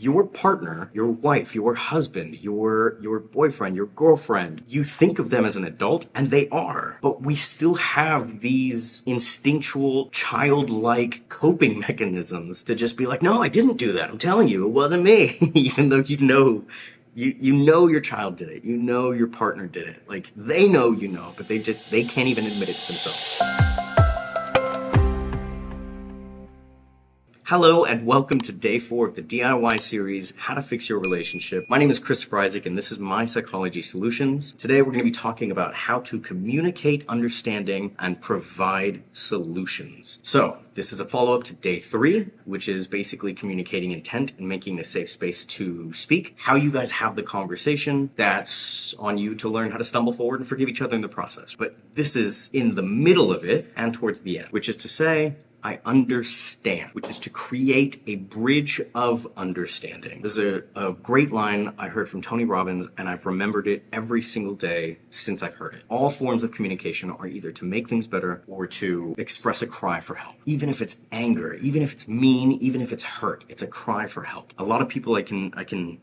Your partner, your wife, your husband, your boyfriend, your girlfriend, you think of them as an adult, and they are. But we still have these instinctual, childlike coping mechanisms to just be like, no, I didn't do that. I'm telling you, it wasn't me. Even though you know your child did it. You know your partner did it. Like, they know you know, but they can't even admit it to themselves. Hello and welcome to day 4 of the DIY series, How to Fix Your Relationship. My name is Christopher Isaac and this is My Psychology Solutions. Today we're going to be talking about how to communicate understanding and provide solutions. So this is a follow-up to day 3, which is basically communicating intent and making a safe space to speak. How you guys have the conversation, that's on you to learn how to stumble forward and forgive each other in the process. But this is in the middle of it and towards the end, which is to say, I understand, which is to create a bridge of understanding. This is a great line I heard from Tony Robbins, and I've remembered it every single day since I've heard it. All forms of communication are either to make things better or to express a cry for help. Even if it's anger, even if it's mean, even if it's hurt, it's a cry for help. A lot of people I can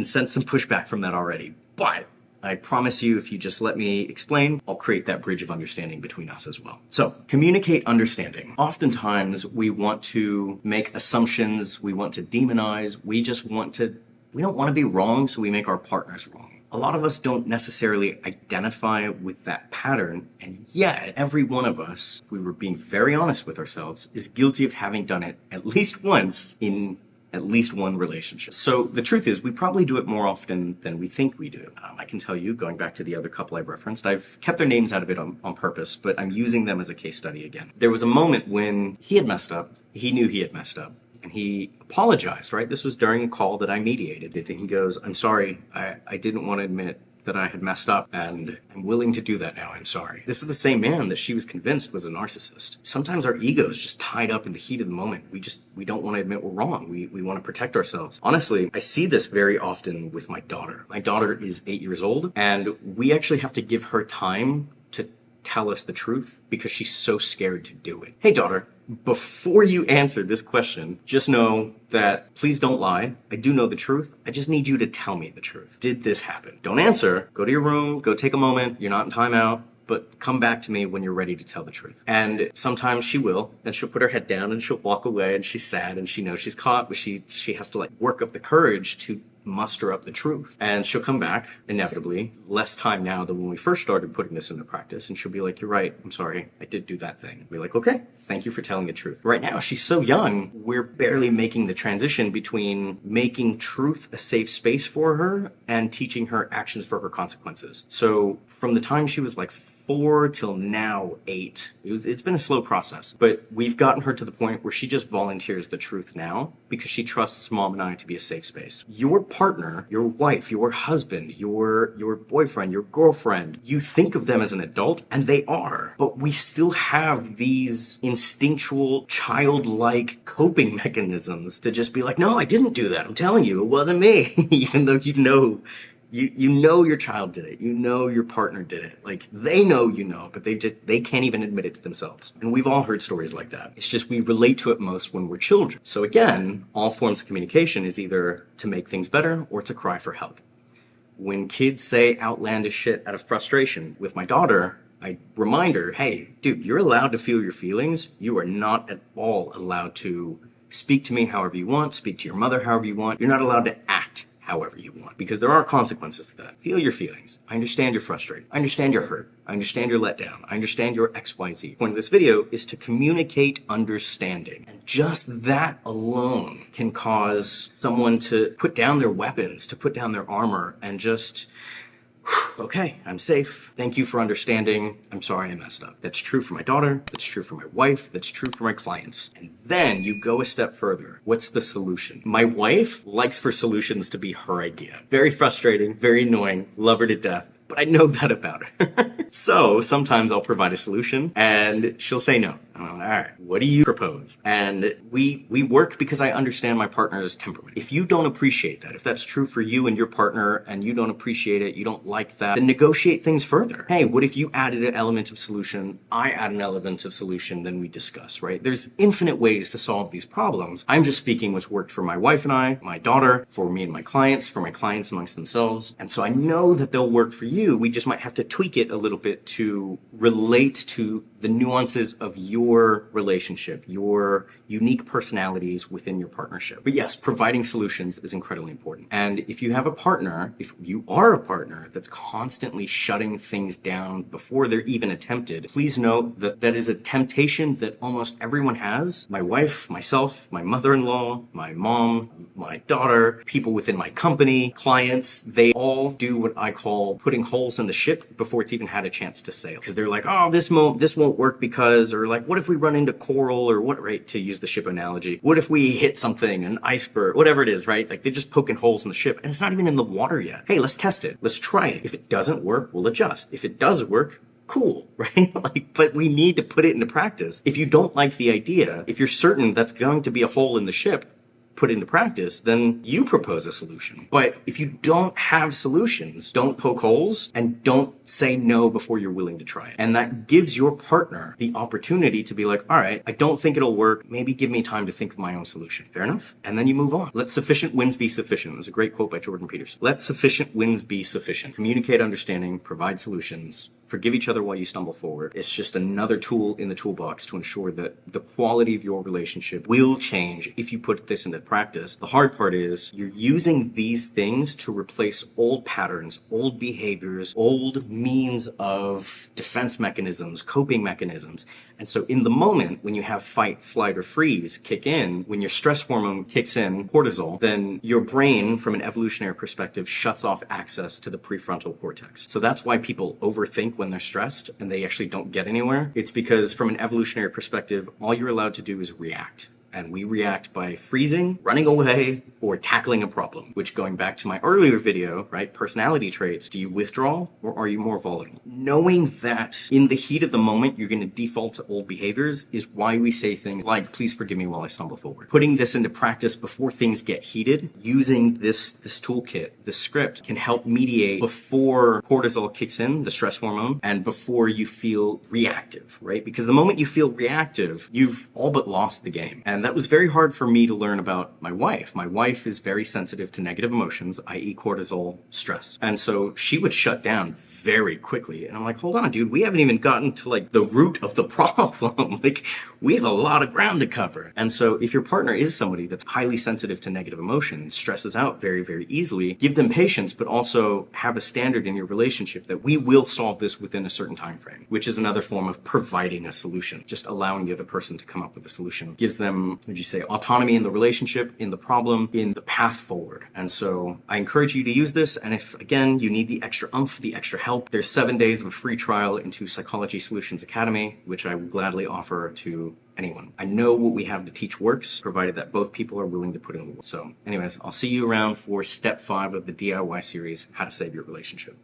sense some pushback from that already, but I promise you, if you just let me explain, I'll create that bridge of understanding between us as well. So, communicate understanding. Oftentimes, we want to make assumptions, we want to demonize, we don't want to be wrong, so we make our partners wrong. A lot of us don't necessarily identify with that pattern, and yet every one of us, if we were being very honest with ourselves, is guilty of having done it at least once in at least one relationship. So the truth is, we probably do it more often than we think we do. I can tell you, going back to the other couple I've referenced, I've kept their names out of it on purpose, but I'm using them as a case study again. There was a moment when he had messed up, he knew he had messed up, and he apologized, right? This was during a call that I mediated, and he goes, I'm sorry, I didn't want to admit that I had messed up, and I'm willing to do that now, I'm sorry. This is the same man that she was convinced was a narcissist. Sometimes our ego is just tied up in the heat of the moment. We don't want to admit we're wrong. We want to protect ourselves. Honestly, I see this very often with my daughter. My daughter is 8 years old, and we actually have to give her time to tell us the truth because she's so scared to do it. Hey, daughter, before you answer this question, just know that please don't lie. I do know the truth. I just need you to tell me the truth. Did this happen? Don't answer. Go to your room. Go take a moment. You're not in timeout. But come back to me when you're ready to tell the truth. And sometimes she will, and she'll put her head down and she'll walk away and she's sad and she knows she's caught, but she has to work up the courage to muster up the truth. And she'll come back, inevitably, less time now than when we first started putting this into practice, and she'll be like, you're right, I'm sorry, I did do that thing. I'll be like, okay, thank you for telling the truth. Right now, she's so young, we're barely making the transition between making truth a safe space for her and teaching her actions for her consequences. So from the time she was 4 till now 8, it's been a slow process, but we've gotten her to the point where she just volunteers the truth now because she trusts Mom and I to be a safe space. Your partner, your wife, your husband, your boyfriend, your girlfriend, you think of them as an adult, and they are. But we still have these instinctual, childlike coping mechanisms to just be like, no, I didn't do that. I'm telling you, it wasn't me. Even though you know your child did it. You know your partner did it. They know you know, but they can't even admit it to themselves. And we've all heard stories like that. It's just we relate to it most when we're children. So again, all forms of communication is either to make things better or to cry for help. When kids say outlandish shit out of frustration with my daughter, I remind her, hey, dude, you're allowed to feel your feelings. You are not at all allowed to speak to me however you want, speak to your mother however you want. You're not allowed to act however you want, because there are consequences to that. Feel your feelings. I understand you're frustrated. I understand you're hurt. I understand you're let down. I understand your XYZ. The point of this video is to communicate understanding. And just that alone can cause someone to put down their weapons, to put down their armor, and just, okay, I'm safe. Thank you for understanding. I'm sorry I messed up. That's true for my daughter. That's true for my wife. That's true for my clients. And then you go a step further. What's the solution? My wife likes for solutions to be her idea. Very frustrating, very annoying, love her to death. But I know that about her. So sometimes I'll provide a solution and she'll say no. And I'm like, all right, what do you propose? And we work because I understand my partner's temperament. If you don't appreciate that, if that's true for you and your partner and you don't appreciate it, you don't like that, then negotiate things further. Hey, what if you added an element of solution, I add an element of solution, then we discuss, right? There's infinite ways to solve these problems. I'm just speaking what's worked for my wife and I, my daughter, for me and my clients, for my clients amongst themselves. And so I know that they'll work for you. We just might have to tweak it a little bit to relate to the nuances of your relationship, your unique personalities within your partnership. But yes, providing solutions is incredibly important. And if you have a partner, if you are a partner that's constantly shutting things down before they're even attempted, please note that that is a temptation that almost everyone has. My wife, myself, my mother-in-law, my mom, my daughter, people within my company, clients, they all do what I call putting holes in the ship before it's even had a chance to sail. Because they're like, oh, this won't work because, or like, what if we run into coral, or what, right, to use the ship analogy, what if we hit something, an iceberg, whatever it is, right? Like they're just poking holes in the ship and it's not even in the water yet. Hey, let's test it. Let's try it. If it doesn't work, we'll adjust. If it does work, cool, right? Like, but we need to put it into practice. If you don't like the idea, if you're certain that's going to be a hole in the ship, put into practice, then you propose a solution. But if you don't have solutions, don't poke holes and don't say no before you're willing to try it. And that gives your partner the opportunity to be like, all right, I don't think it'll work. Maybe give me time to think of my own solution. Fair enough? And then you move on. Let sufficient wins be sufficient. There's a great quote by Jordan Peterson. Let sufficient wins be sufficient. Communicate understanding, provide solutions, forgive each other while you stumble forward. It's just another tool in the toolbox to ensure that the quality of your relationship will change if you put this into practice. The hard part is you're using these things to replace old patterns, old behaviors, old means of defense mechanisms, coping mechanisms. And so in the moment, when you have fight, flight, or freeze kick in, when your stress hormone kicks in, cortisol, then your brain, from an evolutionary perspective, shuts off access to the prefrontal cortex. So that's why people overthink when they're stressed and they actually don't get anywhere. It's because from an evolutionary perspective, all you're allowed to do is react. And we react by freezing, running away, or tackling a problem, which, going back to my earlier video, right, personality traits, do you withdraw or are you more volatile? Knowing that in the heat of the moment, you're going to default to old behaviors is why we say things like, please forgive me while I stumble forward. Putting this into practice before things get heated, using this toolkit, this script, can help mediate before cortisol kicks in, the stress hormone, and before you feel reactive, right? Because the moment you feel reactive, you've all but lost the game. And that was very hard for me to learn about my wife. My wife is very sensitive to negative emotions, i.e. cortisol, stress. And so she would shut down very quickly. And I'm like, hold on, dude, we haven't even gotten to like the root of the problem. Like, we have a lot of ground to cover. And so if your partner is somebody that's highly sensitive to negative emotions, stresses out very, very easily, give them patience, but also have a standard in your relationship that we will solve this within a certain time frame, which is another form of providing a solution. Just allowing the other person to come up with a solution gives them, would you say, autonomy in the relationship, in the problem, in the path forward. And so I encourage you to use this. And if, again, you need the extra oomph, the extra help, there's 7 days of a free trial into Psychology Solutions Academy, which I would gladly offer to anyone. I know what we have to teach works, provided that both people are willing to put in the work. So anyways, I'll see you around for step 5 of the DIY series, How to Save Your Relationship.